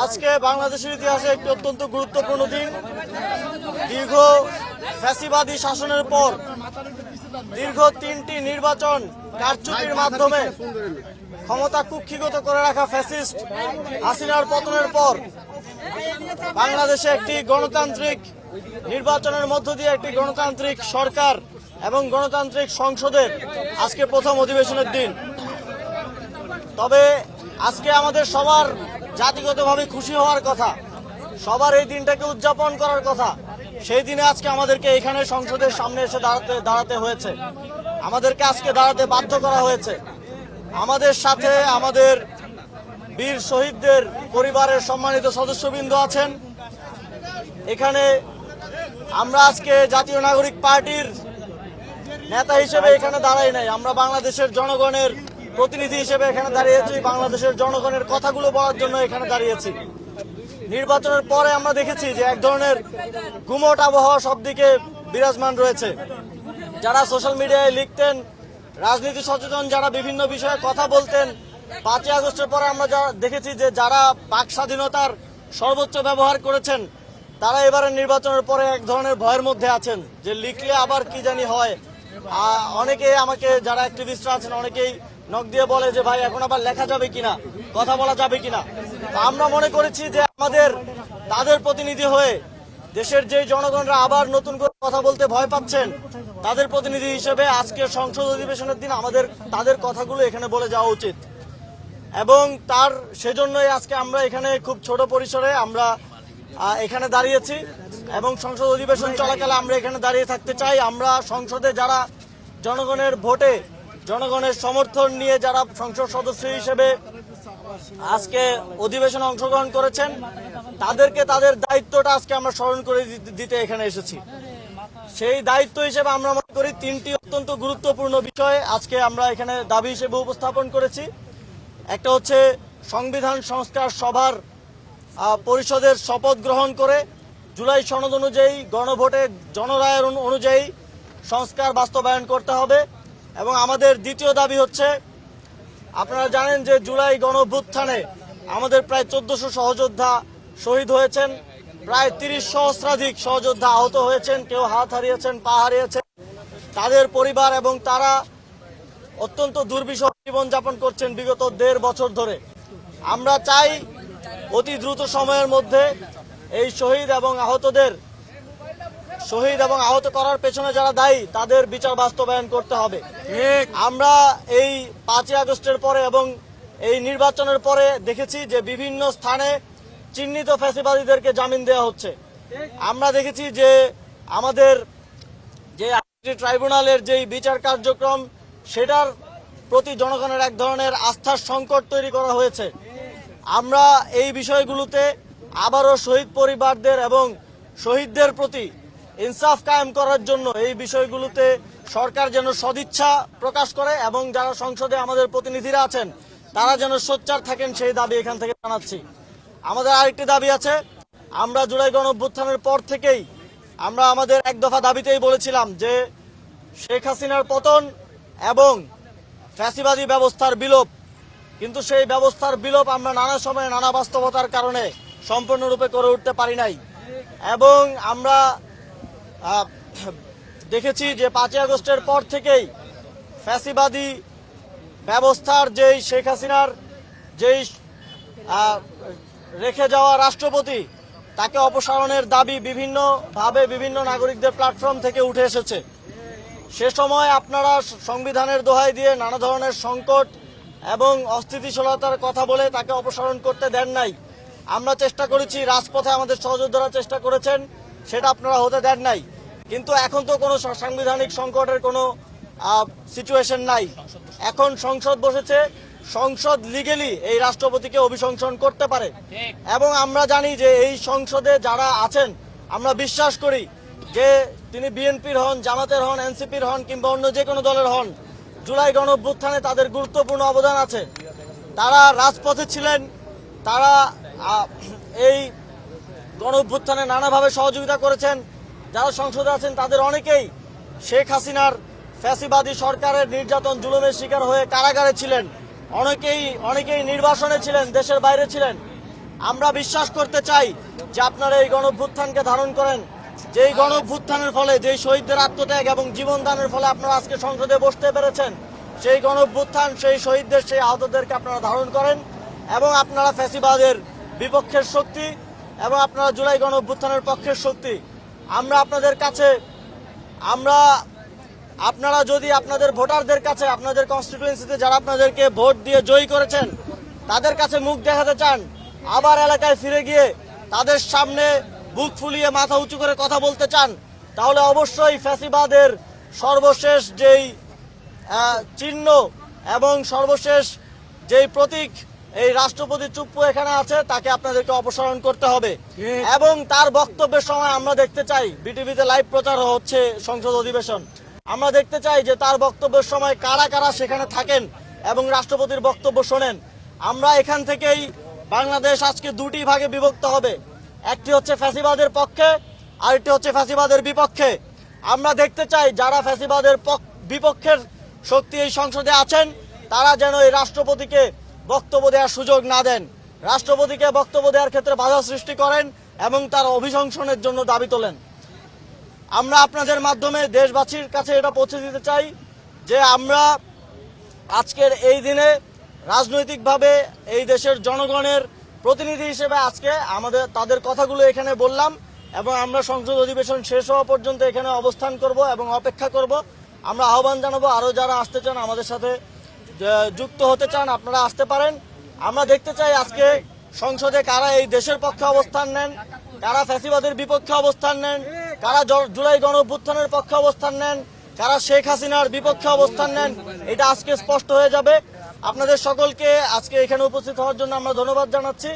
আজকে বাংলাদেশের ইতিহাসে একটি অত্যন্ত গুরুত্বপূর্ণ দিন। দীর্ঘ ফ্যাসিবাদী শাসনের পর দীর্ঘ 3টি নির্বাচন কারচুপির মাধ্যমে ক্ষমতা কুক্ষিগত করে রাখা ফ্যাসিস্ট হাসিনার পতনের পর বাংলাদেশে একটি গণতান্ত্রিক নির্বাচনের মধ্য দিয়ে একটি গণতান্ত্রিক সরকার এবং গণতান্ত্রিক সংসদের আজকে প্রথম অধিবেশনের দিন। তবে আজকে আমাদের সবার জাতিগতভাবে খুশি হওয়ার কথা, সবার এই দিনটাকে উদযাপন করার কথা। সেই দিনে আজকে আমাদেরকে এখানে সংসদের সামনে এসে দাঁড়াতে হয়েছে, আমাদেরকে আজকে দাঁড়াতে বাধ্য করা হয়েছে। আমাদের সাথে আমাদের বীর শহীদদের পরিবারের সম্মানিত সদস্যবৃন্দ আছেন এখানে। আমরা আজকে জাতীয় নাগরিক পার্টির নেতা হিসেবে এখানে দাঁড়াই নাই, আমরা বাংলাদেশের জনগণের প্রতিনিধি হিসেবে এখানে দাঁড়িয়েছি, বাংলাদেশের জনগণের কথাগুলো বলার জন্য এখানে দাঁড়িয়েছি। নির্বাচনের পরে আমরা দেখেছি যে এক ধরনের গুমট আবহাওয়া সব দিকে বিরাজমান রয়েছে। যারা সোশ্যাল মিডিয়ায় লিখতেন, রাজনীতি সচেতন যারা বিভিন্ন বিষয়ে কথা বলতেন, 5ই আগস্টের পরে আমরা দেখেছি যে যারা বাক স্বাধীনতার সর্বোচ্চ ব্যবহার করেছেন তারা এবারে নির্বাচনের পরে এক ধরনের ভয়ের মধ্যে আছেন যে লিখলে আবার কি জানি হয়। অনেকে আমাকে যারা অ্যাক্টিভিস্টরা আছেন অনেকেই নক দিয়ে বলে যে ভাই এখন আবার লেখা যাবে কিনা, কথা বলা যাবে কিনা। আমরা মনে করেছি যে আমাদের তাদের প্রতিনিধি হয়ে দেশের যে জনগণরা আবার নতুন করে কথা বলতে ভয় পাচ্ছেন তাদের প্রতিনিধি হিসেবে আজকে সংসদ অধিবেশনের দিন আমাদের তাদের কথাগুলো এখানে বলে যাওয়া উচিত। এবং সেজন্যই আজকে আমরা এখানে খুব ছোট পরিসরে আমরা এখানে দাঁড়িয়েছি এবং সংসদ অধিবেশন চলাকালে আমরা এখানে দাঁড়িয়ে থাকতে চাই। আমরা সংসদে যারা জনগণের ভোটে জনগণের সমর্থন নিয়ে যারা সংসদ সদস্য হিসেবে আজকে অধিবেশনে অংশগ্রহণ করেছেন তাদেরকে তাদের দায়িত্বটা আজকে আমরা স্মরণ করে দিতে এখানে এসেছি। সেই দায়িত্ব হিসেবে আমরা মনে করি 3টি অত্যন্ত গুরুত্বপূর্ণ বিষয় আজকে আমরা এখানে দাবি হিসেবে উপস্থাপন করেছি। একটা হচ্ছে সংবিধান সংস্কার সভার পরিষদের শপথ গ্রহণ করে জুলাই সনদ অনুযায়ী গণভোটে জনরায়ের অনুযায়ী সংস্কার বাস্তবায়ন করতে হবে। এবং আমাদের দ্বিতীয় দাবি হচ্ছে, আপনারা জানেন যে জুলাই গণঅভ্যুত্থানে আমাদের প্রায় 1400 সহযোদ্ধা শহীদ হয়েছেন, প্রায় 30 সহস্রাধিক সহযোদ্ধা আহত হয়েছেন, কেউ হাত হারিয়েছেন, পা হারিয়েছেন। তাদের পরিবার এবং তারা অত্যন্ত দুর্বিষহ জীবনযাপন করছেন বিগত 1.5 বছর ধরে। আমরা চাই অতি দ্রুত সময়ের মধ্যে এই শহীদ এবং আহত করার পেছনে যারা দায়ী তাদের বিচার বাস্তবায়ন করতে হবে। আমরা এই 5ই আগস্টের পরে এবং এই নির্বাচনের পরে দেখেছি যে বিভিন্ন স্থানে চিহ্নিত ফ্যাসিবাদীদেরকে জামিন দেওয়া হচ্ছে। আমরা দেখেছি যে আমাদের যে ট্রাইব্যুনালের যেই বিচার কার্যক্রম সেটার প্রতি জনগণের এক ধরনের আস্থার সংকট তৈরি করা হয়েছে। আমরা এই বিষয়গুলোতে আবারও শহীদ পরিবারদের এবং শহীদদের প্রতি ইনসাফ কায়েম করার জন্য এই বিষয়গুলোতে সরকার যেন সদিচ্ছা প্রকাশ করে এবং যারা সংসদে আমাদের প্রতিনিধিরা আছেন তারা যেন সোচ্চার থাকেন সেই দাবি এখান থেকে জানাচ্ছি। আমাদের আরেকটি দাবি আছে, আমরা জুলাই গণঅভ্যুত্থানের পর থেকেই আমরা আমাদের এক দফা দাবিতেই বলেছিলাম যে শেখ হাসিনার পতন এবং ফ্যাসিবাদী ব্যবস্থার বিলোপ, কিন্তু সেই ব্যবস্থার বিলোপ আমরা নানা সময়ে নানা বাস্তবতার কারণে সম্পূর্ণরূপে করে উঠতে পারি নাই। এবং আমরা দেখেছি যে 5ই আগস্টের পর থেকেই ফ্যাসিবাদী ব্যবস্থার যেই শেখ হাসিনার যেই রেখে যাওয়া রাষ্ট্রপতি তাকে অপসারণের দাবি বিভিন্নভাবে বিভিন্ন নাগরিকদের প্ল্যাটফর্ম থেকে উঠে এসেছে। সে সময় আপনারা সংবিধানের দোহাই দিয়ে নানা ধরনের সংকট এবং অস্থিতিশীলতার কথা বলে তাকে অপসারণ করতে দেন নাই। আমরা চেষ্টা করেছি, রাজপথে আমাদের সহযোদ্ধারা চেষ্টা করেছেন, সেটা আপনারা হতে দেন নাই। কিন্তু এখন তো কোনো সাংবিধানিক সংকটের কোনো সিচুয়েশন নাই। এখন সংসদ বসেছে, সংসদ লিগেলি এই রাষ্ট্রপতিকে অভিশংসন করতে পারে। এবং আমরা জানি যে এই সংসদে যারা আছেন আমরা বিশ্বাস করি যে তিনি বিএনপির হন, জামাতের হন, এনসিপির হন কিংবা অন্য যে কোনো দলের হন, জুলাই গণঅভ্যুত্থানে তাদের গুরুত্বপূর্ণ অবদান আছে। তারা রাজপথে ছিলেন, তারা এই গণঅভ্যুত্থানে নানাভাবে সহযোগিতা করেছেন। যারা সংসদে আছেন তাদের অনেকেই শেখ হাসিনার ফ্যাসিবাদী সরকারের নির্যাতন জুলুমের শিকার হয়ে কারাগারে ছিলেন, অনেকেই নির্বাসনে ছিলেন, দেশের বাইরে ছিলেন। আমরা বিশ্বাস করতে চাই যে আপনারা এই গণঅভ্যুত্থানকে ধারণ করেন, যেই গণঅভ্যুত্থানের ফলে যেই শহীদদের আত্মত্যাগ এবং জীবনদানের ফলে আপনারা আজকে সংসদে বসতে পেরেছেন, সেই গণঅভ্যুত্থান, সেই শহীদদের, সেই আহতদেরকে আপনারা ধারণ করেন এবং আপনারা ফ্যাসিবাদের বিপক্ষের শক্তি এবং আপনারা জুলাই গণঅভ্যুত্থানের পক্ষের শক্তি। আমরা আপনাদের কাছে আপনারা যদি আপনাদের ভোটারদের কাছে, আপনাদের কনস্টিটিউয়েন্সিতে যারা আপনাদেরকে ভোট দিয়ে জয়ী করেছেন, তাদের কাছে মুখ দেখাতে চান, আবার এলাকায় ফিরে গিয়ে তাদের সামনে বুক ফুলিয়ে মাথা উঁচু করে কথা বলতে চান, তাহলে অবশ্যই ফ্যাসিবাদের সর্বশেষ যেই চিহ্ন এবং সর্বশেষ যেই প্রতীক এই রাষ্ট্রপতি চুপ্পু এখানে আছে, তাকে আপনাদেরকে অপসারণ করতে হবে। এবং তার বক্তব্যের সময় আমরা দেখতে চাই, বিটিভিতে লাইভ প্রচার হচ্ছে সংসদ অধিবেশন, আমরা দেখতে চাই যে তার বক্তব্যের সময় কারা কারা সেখানে থাকেন এবং রাষ্ট্রপতির বক্তব্য শোনেন। আমরা এখান থেকেই বাংলাদেশ আজকে দুটি ভাগে বিভক্ত হবে, একটি হচ্ছে ফ্যাসিবাদের পক্ষে, আরেকটি হচ্ছে ফ্যাসিবাদের বিপক্ষে। আমরা দেখতে চাই যারা ফ্যাসিবাদের বিপক্ষের শক্তি এই সংসদে আছেন, তারা যেন এই রাষ্ট্রপতিকে বক্তব্য দেওয়ার সুযোগ না দেন, রাষ্ট্রপতিকে বক্তব্য দেওয়ার ক্ষেত্রে বাধা সৃষ্টি করেন এবং তার অভিশংসনের জন্য দাবি তোলেন। আমরা আপনাদের মাধ্যমে দেশবাসীর কাছে এটা পৌঁছে দিতে চাই যে আমরা আজকের এই দিনে রাজনৈতিকভাবে এই দেশের জনগণের প্রতিনিধি হিসেবে আজকে তাদের কথাগুলো এখানে বললাম এবং আমরা সংসদ অধিবেশন শেষ হওয়া পর্যন্ত এখানে অবস্থান করব এবং অপেক্ষা করব। আমরা আহ্বান জানাবো, আরও যারা আসতে চান, আমাদের সাথে যুক্ত হতে চান, আপনারা আসতে পারেন। আমরা দেখতে চাই আজকে সংসদে কারা এই দেশের পক্ষে অবস্থান নেন, কারা ফ্যাসিবাদের বিপক্ষে অবস্থান নেন, কারা জুলাই গণঅভ্যুত্থানের পক্ষে অবস্থান নেন, কারা শেখ হাসিনার বিপক্ষে অবস্থান নেন, এটা আজকে স্পষ্ট হয়ে যাবে। আপনাদের সকলকে আজকে এখানে উপস্থিত হওয়ার জন্য আমরা ধন্যবাদ জানাচ্ছি।